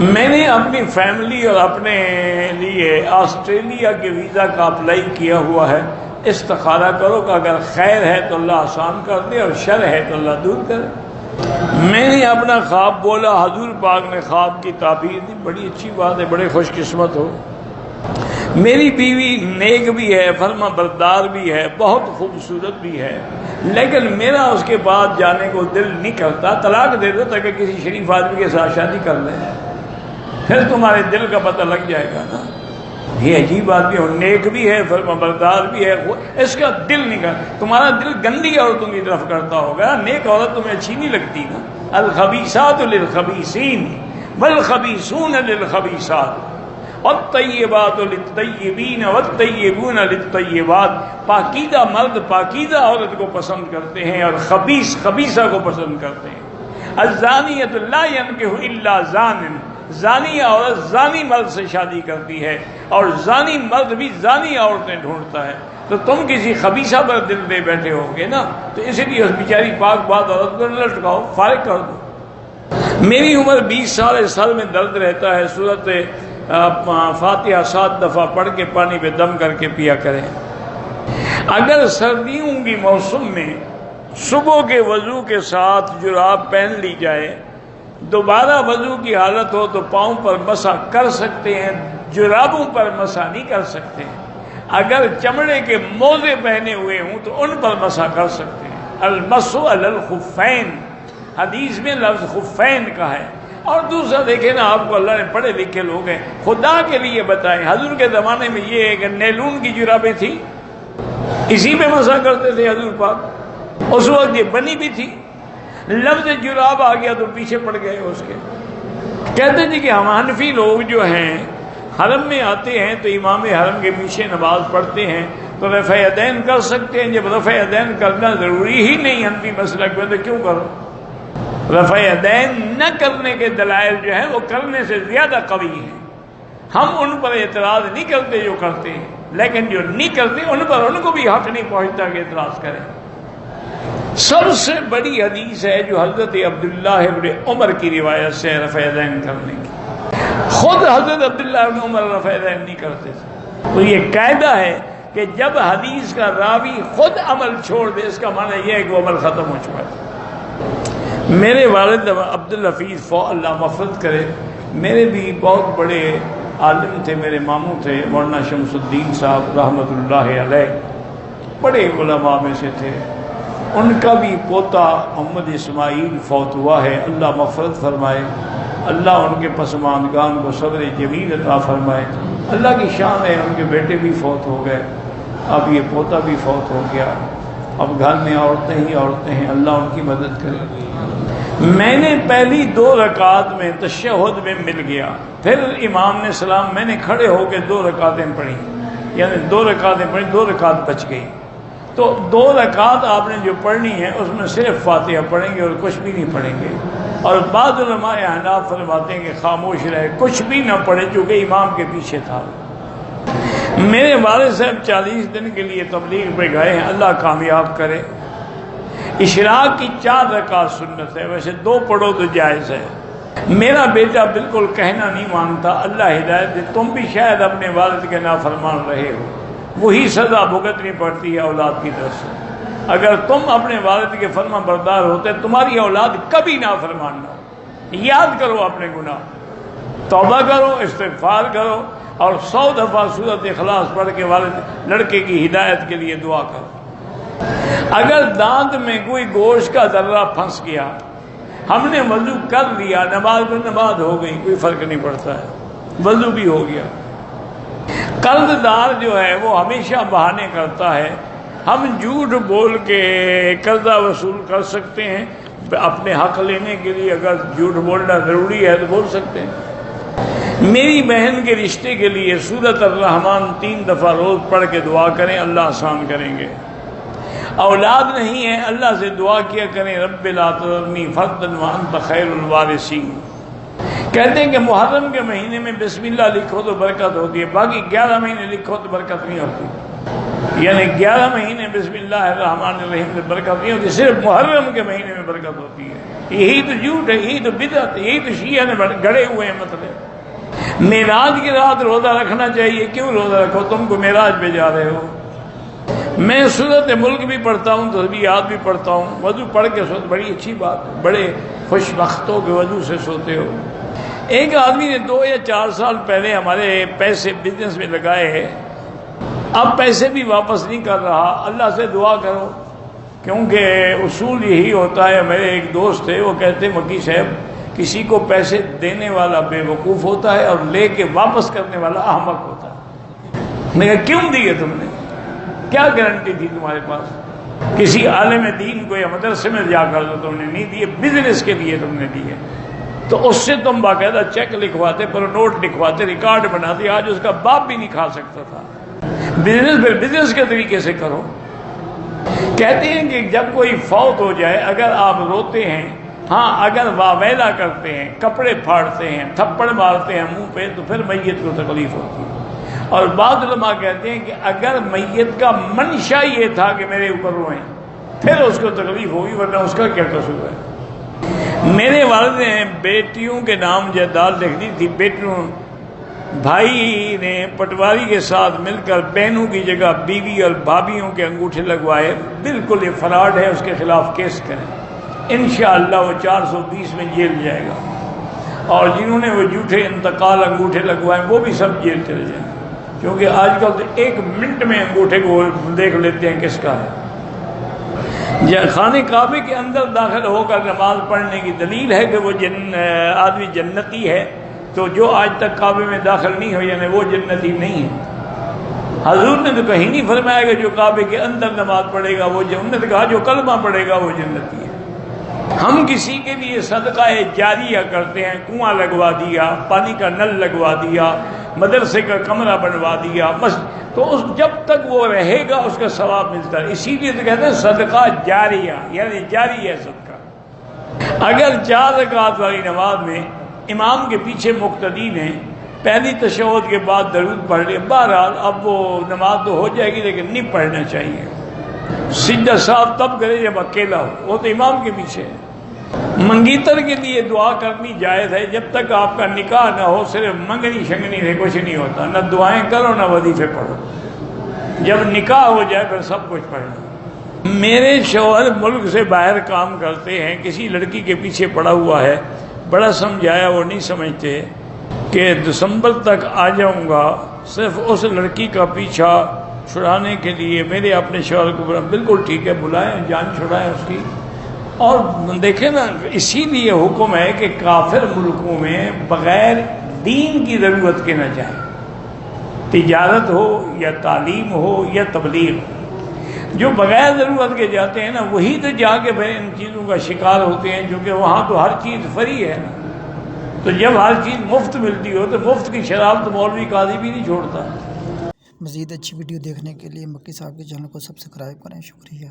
میں نے اپنی فیملی اور اپنے لیے آسٹریلیا کے ویزا کا اپلائی کیا ہوا ہے، استخارہ کرو کہ اگر خیر ہے تو اللہ آسان کر دے اور شر ہے تو اللہ دور کرے۔ میں نے اپنا خواب بولا، حضور پاک نے خواب کی تعبیر دی، بڑی اچھی بات ہے، بڑے خوش قسمت ہو۔ میری بیوی نیک بھی ہے، فرما بردار بھی ہے، بہت خوبصورت بھی ہے، لیکن میرا اس کے بعد جانے کو دل نہیں کرتا، طلاق دے دو تاکہ کسی شریف آدمی کے ساتھ شادی کر لیں، پھر تمہارے دل کا پتہ لگ جائے گا نا۔ یہ عجیب آدمی ہے، نیک بھی ہے، فرما بردار بھی ہے، اس کا دل نہیں کرتا، تمہارا دل گندی عورتوں کی طرف کرتا ہوگا، نیک عورت تمہیں اچھی نہیں لگتی نا۔ الخبیثات للخبیثین والخبیثون للخبیثات والطیبات للطیبین والطیبون للطیبات۔ پاکیزہ مرد پاکیزہ عورت کو پسند کرتے ہیں اور خبیث خبیثہ کو پسند کرتے ہیں۔ الزانیۃ لا ینکح الا زان، زانی عورت زانی مرد سے شادی کرتی ہے اور زانی مرد بھی زانی عورتیں ڈھونڈتا ہے، تو تم کسی خبیثہ پر دل دے بیٹھے ہوگے نا، تو اس لیے اس بیچاری پاک بات عورت کو نہ لٹکاؤ، فارغ کر دو۔ میری عمر 20 سال ہے، سر میں درد رہتا ہے، سورت فاتحہ 7 دفعہ پڑھ کے پانی پہ دم کر کے پیا کریں۔ اگر سردیوں کی موسم میں صبح کے وضو کے ساتھ جراب پہن لی جائے، دوبارہ وضو کی حالت ہو تو پاؤں پر مسح کر سکتے ہیں، جرابوں پر مسح نہیں کر سکتے۔ اگر چمڑے کے موزے پہنے ہوئے ہوں تو ان پر مسح کر سکتے ہیں۔ المسح علی الخفین، حدیث میں لفظ خفین کا ہے۔ اور دوسرا دیکھیں نا، آپ کو اللہ نے پڑھے لکھے لوگ ہیں، خدا کے لیے بتائیں، حضور کے زمانے میں یہ ہے کہ نیلون کی جرابیں تھیں، اسی پہ مسح کرتے تھے حضور پاک، اس وقت یہ بنی بھی تھی، لفظ جراب آ گیا تو پیچھے پڑ گئے اس کے۔ کہتے تھے کہ ہم حنفی لوگ جو ہیں حرم میں آتے ہیں تو امام حرم کے پیچھے نماز پڑھتے ہیں تو رفع یدین کر سکتے ہیں، جب رفع یدین کرنا ضروری ہی نہیں حنفی مسلک میں تو کیوں کرو؟ رفع یدین نہ کرنے کے دلائل جو ہیں وہ کرنے سے زیادہ قوی ہیں۔ ہم ان پر اعتراض نہیں کرتے جو کرتے ہیں، لیکن جو نہیں کرتے ان پر ان کو بھی حق نہیں پہنچتا کہ اعتراض کریں۔ سب سے بڑی حدیث ہے جو حضرت عبداللہ ابن عمر کی روایت سے رفع یدین کرنے کی، خود حضرت عبداللہ ابن عمر رفع یدین نہیں کرتے تھے۔ تو یہ قاعدہ ہے کہ جب حدیث کا راوی خود عمل چھوڑ دے، اس کا معنی یہ ہے کہ وہ عمل ختم ہو چکا ہے۔ میرے والد عبدالحفیظ اللہ مغفرت کرے، میرے بھی بہت بڑے عالم تھے، میرے ماموں تھے مولانا شمس الدین صاحب رحمۃ اللہ علیہ، بڑے علماء میں سے تھے۔ ان کا بھی پوتا محمد اسماعیل فوت ہوا ہے، اللہ مغفرت فرمائے، اللہ ان کے پسماندگان کو صبر جمیل عطا فرمائے۔ اللہ کی شان ہے، ان کے بیٹے بھی فوت ہو گئے، اب یہ پوتا بھی فوت ہو گیا، اب گھر میں عورتیں ہی عورتیں ہیں، اللہ ان کی مدد کرے۔ میں نے پہلی 2 رکعات میں تشہد میں مل گیا، پھر امام نے سلام، میں نے کھڑے ہو کے 2 رکعتیں پڑھی، یعنی 2 رکعتیں پڑھی، 2 رکعت بچ گئی۔ تو 2 رکعت آپ نے جو پڑھنی ہے اس میں صرف فاتحہ پڑھیں گے اور کچھ بھی نہیں پڑھیں گے، اور بعض علماء احناف فرماتے ہیں کہ خاموش رہے، کچھ بھی نہ پڑھے، چونکہ امام کے پیچھے تھا۔ میرے والد صاحب 40 دن کے لیے تبلیغ پہ گئے ہیں، اللہ کامیاب کرے۔ اشراق کی 4 رکعت سنت ہے، ویسے 2 پڑھو تو جائز ہے۔ میرا بیٹا بالکل کہنا نہیں مانتا، اللہ ہدایت دے، تم بھی شاید اپنے والد کے نافرمان رہے ہو، وہی سزا بھگتنی پڑتی ہے اولاد کی طرف سے۔ اگر تم اپنے والد کے فرما بردار ہوتے تمہاری اولاد کبھی نافرمان نہ ہو۔ یاد کرو اپنے گناہ، توبہ کرو، استغفار کرو، اور 100 دفعہ سورۃ اخلاص پڑھ کے والد لڑکے کی ہدایت کے لیے دعا کرو۔ اگر دانت میں کوئی گوشت کا ذرہ پھنس گیا، ہم نے وضو کر لیا، نماز میں نماز ہو گئی، کوئی فرق نہیں پڑتا ہے، وضو بھی ہو گیا۔ قرض دار جو ہے وہ ہمیشہ بہانے کرتا ہے، ہم جھوٹ بول کے قرضہ وصول کر سکتے ہیں، اپنے حق لینے کے لیے اگر جھوٹ بولنا ضروری ہے تو بول سکتے ہیں۔ میری بہن کے رشتے کے لیے سورۃ الرحمن 3 دفعہ روز پڑھ کے دعا کریں، اللہ آسان کریں گے۔ اولاد نہیں ہے، اللہ سے دعا کیا کریں، رب لا تذرنی فردا وانت خیر الوارثین۔ کہتے ہیں کہ محرم کے مہینے میں بسم اللہ لکھو تو برکت ہوتی ہے، باقی 11 مہینے لکھو تو برکت نہیں ہوتی۔ یعنی 11 مہینے بسم اللہ الرحمن الرحیم میں برکت نہیں ہوتی، صرف محرم کے مہینے میں برکت ہوتی ہے۔ یہی تو جھوٹ ہے، یہی تو بدعت ہے، یہی تو شیعہ نے گڑے ہوئے ہیں مطلب۔ معراج کی رات روزہ رکھنا چاہیے، کیوں روزہ رکھو؟ تم کو معراج پہ جا رہے ہو۔ میں سورۃ ملک بھی پڑھتا ہوں، تسبیحات بھی پڑھتا ہوں، وضو پڑھ کے سوتے، بڑی اچھی بات ہے، بڑے خوش بختوں کے وضو سے سوتے ہو۔ ایک آدمی نے 2 یا 4 سال پہلے ہمارے پیسے بزنس میں لگائے ہیں، اب پیسے بھی واپس نہیں کر رہا۔ اللہ سے دعا کرو، کیونکہ اصول یہی ہوتا ہے۔ میرے ایک دوست تھے، وہ کہتے مکی صاحب کسی کو پیسے دینے والا بے وقوف ہوتا ہے اور لے کے واپس کرنے والا احمق ہوتا ہے۔ میں کہا کیوں دیے تم نے؟ کیا گارنٹی تھی تمہارے پاس؟ کسی عالم دین کو یا مدرسے میں جا کر تو تم نے نہیں دیے، بزنس کے لیے تم نے دیے، تو اس سے تم باقاعدہ چیک لکھواتے، پر نوٹ لکھواتے، ریکارڈ بناتے، آج اس کا باپ بھی نہیں کھا سکتا تھا۔ بزنس پہ بزنس کے طریقے سے کرو۔ کہتے ہیں کہ جب کوئی فوت ہو جائے، اگر آپ روتے ہیں، ہاں اگر واویلا کرتے ہیں، کپڑے پھاڑتے ہیں، تھپڑ مارتے ہیں منہ پہ، تو پھر میت کو تکلیف ہوتی ہے۔ اور بعض علماء کہتے ہیں کہ اگر میت کا منشا یہ تھا کہ میرے اوپر روئیں، پھر اس کو تکلیف ہوگی، ورنہ اس کا کیا قصور ہے؟ میرے والد نے بیٹیوں کے نام جائیداد لکھ دی تھی، بیٹیوں بھائی نے پٹواری کے ساتھ مل کر بہنوں کی جگہ بیوی اور بھابھیوں کے انگوٹھے لگوائے، بالکل یہ فراڈ ہے، اس کے خلاف کیس کریں، انشاءاللہ وہ 420 میں جیل جائے گا۔ اور جنہوں نے وہ جھوٹے انتقال انگوٹھے لگوائے وہ بھی سب جیل چلے جائیں، کیونکہ آج کل تو 1 منٹ میں انگوٹھے کو دیکھ لیتے ہیں کس کا ہے۔ خانہ کعبے کے اندر داخل ہو کر نماز پڑھنے کی دلیل ہے کہ وہ آدمی جنتی ہے، تو جو آج تک کعبے میں داخل نہیں ہو یعنی وہ جنتی نہیں ہے۔ حضور نے تو کہیں نہیں فرمایا کہ جو کعبے کے اندر نماز پڑھے گا وہ جنت کا، جو کلمہ پڑھے گا وہ جنتی ہے۔ ہم کسی کے لیے صدقہ جاریہ کرتے ہیں، کنواں لگوا دیا، پانی کا نل لگوا دیا، مدرسے کا کمرہ بنوا دیا، بس، تو جب تک وہ رہے گا اس کا ثواب ملتا ہے۔ اسی لیے تو کہتے ہیں صدقہ جاریہ، یعنی جاری ہے صدقہ۔ اگر 4 رکعت والی نماز میں امام کے پیچھے مقتدی نے پہلی تشہد کے بعد درود پڑھ لیا، بہرحال اب وہ نماز تو ہو جائے گی، لیکن نہیں پڑھنا چاہیے۔ سجدہ صاحب تب کرے جب اکیلا ہو، وہ تو امام کے پیچھے ہے۔ منگیتر کے لیے دعا کرنی جائز ہے، جب تک آپ کا نکاح نہ ہو، صرف منگنی شنگنی سے کچھ نہیں ہوتا، نہ دعائیں کرو نہ وظیفے پڑھو، جب نکاح ہو جائے پھر سب کچھ پڑھنا۔ میرے شوہر ملک سے باہر کام کرتے ہیں، کسی لڑکی کے پیچھے پڑا ہوا ہے، بڑا سمجھایا وہ نہیں سمجھتے کہ دسمبر تک آ جاؤں گا صرف اس لڑکی کا پیچھا چھڑانے کے لیے۔ میرے اپنے شوہر کو بولا بالکل ٹھیک ہے، بلائیں، جان چھڑائیں اس کی۔ اور دیکھیں نا، اسی لیے حکم ہے کہ کافر ملکوں میں بغیر دین کی ضرورت کے نہ جائیں، تجارت ہو یا تعلیم ہو یا تبلیغ ہو۔ جو بغیر ضرورت کے جاتے ہیں نا، وہی تو جا کے پھر ان چیزوں کا شکار ہوتے ہیں، کیونکہ وہاں تو ہر چیز فری ہے نا۔ تو جب ہر چیز مفت ملتی ہو تو مفت کی شراب تو مولوی قاضی بھی نہیں چھوڑتا۔ مزید اچھی ویڈیو دیکھنے کے لیے مکی صاحب کے چینل کو سبسکرائب کریں۔ شکریہ۔